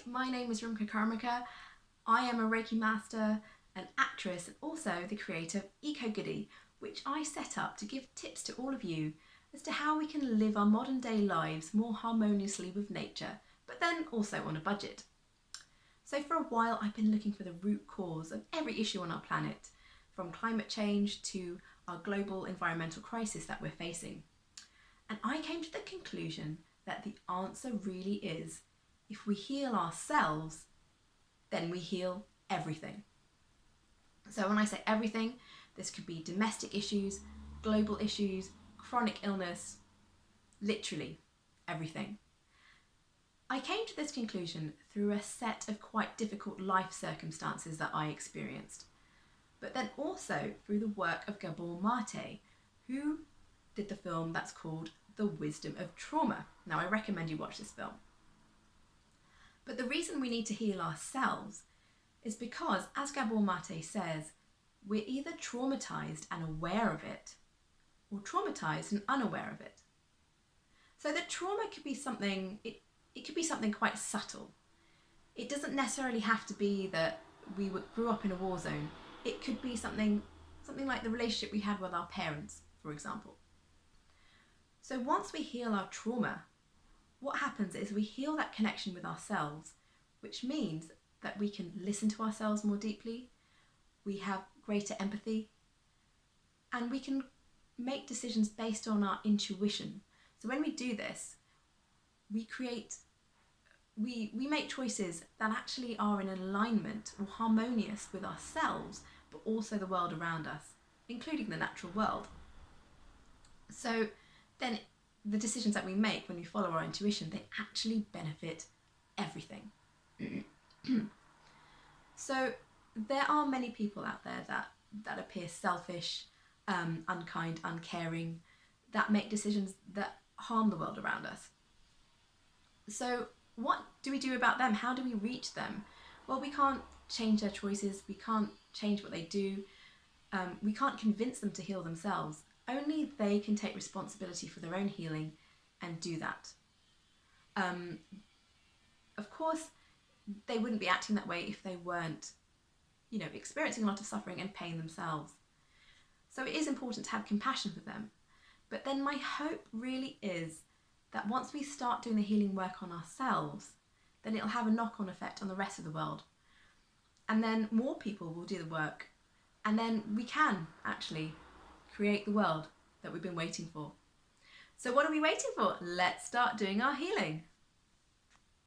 my name is Rumka Karmika. I am a Reiki Master, an actress, and also the creator of Ecogoody, which I set up to give tips to all of you as to how we can live our modern day lives more harmoniously with nature, but then also on a budget. So for a while I've been looking for the root cause of every issue on our planet, from climate change to our global environmental crisis that we're facing. And I came to the conclusion that the answer really is, if we heal ourselves, then we heal everything. So when I say everything, this could be domestic issues, global issues, chronic illness, literally everything. I came to this conclusion through a set of quite difficult life circumstances that I experienced, but then also through the work of Gabor Mate, who did the film that's called The Wisdom of Trauma. Now, I recommend you watch this film. But the reason we need to heal ourselves is because, as Gabor Mate says, we're either traumatized and aware of it, or traumatized and unaware of it. So the trauma could be something, it could be something quite subtle. It doesn't necessarily have to be that we grew up in a war zone. It could be something like the relationship we had with our parents, for example. So once we heal our trauma, what happens is we heal that connection with ourselves, which means that we can listen to ourselves more deeply, we have greater empathy, and we can make decisions based on our intuition. So when we do this, we make choices that actually are in alignment or harmonious with ourselves, but also the world around us, including the natural world. So then the decisions that we make when we follow our intuition, they actually benefit everything. So there are many people out there that appear selfish, unkind, uncaring, that make decisions that harm the world around us. So what do we do about them? How do we reach them? Well, we can't change their choices. We can't change what they do. We can't convince them to heal themselves. Only they can take responsibility for their own healing and do that. Of course, they wouldn't be acting that way if they weren't, experiencing a lot of suffering and pain themselves. So it is important to have compassion for them. But then my hope really is that once we start doing the healing work on ourselves, then it'll have a knock-on effect on the rest of the world. And then more people will do the work. And then we can actually create the world that we've been waiting for. So what are we waiting for? Let's start doing our healing.